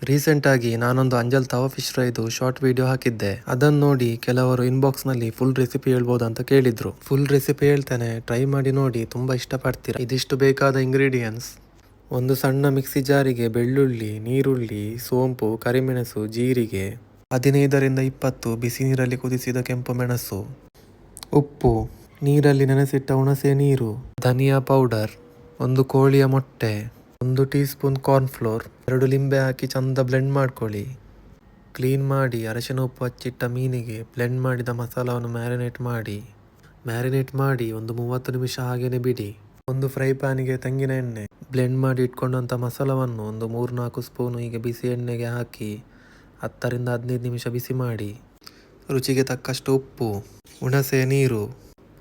Recent ಆಗಿ ನಾನೊಂದು ಅಂಜಲ್ ತವಾ fish ಫ್ರೈದು short video ಹಾಕಿದ್ದೆ. ಅದನ್ನು ನೋಡಿ ಕೆಲವರು ಇನ್ಬಾಕ್ಸ್ ನಲ್ಲಿ ಫುಲ್ ರೆಸಿಪಿ ಹೇಳ್ಬೋದು ಅಂತ ಕೇಳಿದ್ರು. ಫುಲ್ ರೆಸಿಪಿ ಹೇಳ್ತೇನೆ, ಟ್ರೈ ಮಾಡಿ ನೋಡಿ, ತುಂಬಾ ಇಷ್ಟಪಡ್ತೀರಾ. ಇದಿಷ್ಟು ಬೇಕಾದ ಇಂಗ್ರೀಡಿಯೆಂಟ್ಸ್: ಒಂದು ಸಣ್ಣ ಮಿಕ್ಸಿ ಜಾರಿಗೆ ಬೆಳ್ಳುಳ್ಳಿ, ನೀರುಳ್ಳಿ, ಸೋಂಪು, ಕರಿಮೆಣಸು, ಜೀರಿಗೆ, 15ರಿಂದ 20 ಬಿಸಿ ನೀರಲ್ಲಿ ಕುದಿಸಿದ ಕೆಂಪು ಮೆಣಸು, ಉಪ್ಪು, ನೀರಲ್ಲಿ ನೆನೆಸಿಟ್ಟ ಹುಣಸೆ ನೀರು, ಧನಿಯಾ ಪೌಡರ್, ಒಂದು ಕೋಳಿಯ ಮೊಟ್ಟೆ, 1 ಟೀ ಸ್ಪೂನ್ ಕಾರ್ನ್ಫ್ಲೋರ್, 2 ಲಿಂಬೆ ಹಾಕಿ ಚಂದ ಬ್ಲೆಂಡ್ ಮಾಡ್ಕೊಳ್ಳಿ. ಕ್ಲೀನ್ ಮಾಡಿ ಅರಶಿನ ಉಪ್ಪು ಹಚ್ಚಿಟ್ಟ ಮೀನಿಗೆ ಬ್ಲೆಂಡ್ ಮಾಡಿದ ಮಸಾಲವನ್ನು ಮ್ಯಾರಿನೇಟ್ ಮಾಡಿ ಒಂದು 30 ನಿಮಿಷ ಹಾಗೇನೆ ಬಿಡಿ. ಒಂದು ಫ್ರೈ ಪ್ಯಾನಿಗೆ ತೆಂಗಿನ ಎಣ್ಣೆ, ಬ್ಲೆಂಡ್ ಮಾಡಿ ಇಟ್ಕೊಂಡಂಥ ಮಸಾಲವನ್ನು ಒಂದು 3-4 ಸ್ಪೂನ್ ಹೀಗೆ ಬಿಸಿ ಎಣ್ಣೆಗೆ ಹಾಕಿ 10ರಿಂದ 15 ನಿಮಿಷ ಬಿಸಿ ಮಾಡಿ. ರುಚಿಗೆ ತಕ್ಕಷ್ಟು ಉಪ್ಪು, ಹುಣಸೆ ನೀರು,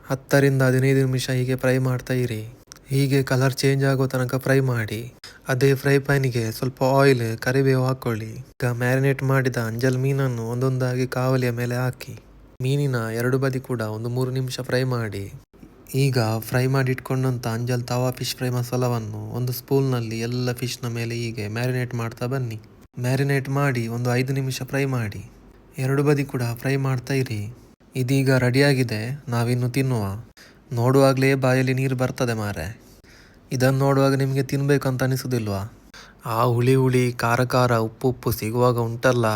10ರಿಂದ 15 ನಿಮಿಷ ಹೀಗೆ ಫ್ರೈ ಮಾಡ್ತಾ ಇರಿ. ಹೀಗೆ ಕಲರ್ ಚೇಂಜ್ ಆಗೋ ತನಕ ಫ್ರೈ ಮಾಡಿ. ಅದೇ ಫ್ರೈ ಪ್ಯಾನಿಗೆ ಸ್ವಲ್ಪ ಆಯಿಲ್, ಕರಿಬೇವು ಹಾಕೊಳ್ಳಿ. ಈಗ ಮ್ಯಾರಿನೇಟ್ ಮಾಡಿದ ಅಂಜಲ್ ಮೀನನ್ನು ಒಂದೊಂದಾಗಿ ಕಾವಲಿಯ ಮೇಲೆ ಹಾಕಿ ಮೀನಿನ 2 ಬದಿ ಕೂಡ ಒಂದು 3 ನಿಮಿಷ ಫ್ರೈ ಮಾಡಿ. ಈಗ ಫ್ರೈ ಮಾಡಿ ಇಟ್ಕೊಂಡಂಥ ಅಂಜಲ್ ತವಾ ಫಿಶ್ ಫ್ರೈ ಮಸಾಲವನ್ನು ಒಂದು ಸ್ಪೂನ್ನಲ್ಲಿ ಎಲ್ಲ ಫಿಶ್ನ ಮೇಲೆ ಹೀಗೆ ಮ್ಯಾರಿನೇಟ್ ಮಾಡ್ತಾ ಬನ್ನಿ. ಮ್ಯಾರಿನೇಟ್ ಮಾಡಿ ಒಂದು 5 ನಿಮಿಷ ಫ್ರೈ ಮಾಡಿ. 2 ಬದಿ ಕೂಡ ಫ್ರೈ ಮಾಡ್ತಾ ಇರಿ. ಇದೀಗ ರೆಡಿಯಾಗಿದೆ, ನಾವಿನ್ನು ತಿನ್ನುವ. ನೋಡುವಾಗಲೇ ಬಾಯಲ್ಲಿ ನೀರು ಬರ್ತದೆ ಮಾರೆ. ಇದನ್ನು ನೋಡುವಾಗ ನಿಮಗೆ ತಿನ್ಬೇಕಂತ ಅನಿಸೋದಿಲ್ವಾ? ಆ ಹುಳಿ ಖಾರ ಉಪ್ಪು ಸಿಗುವಾಗ ಉಂಟಲ್ಲ,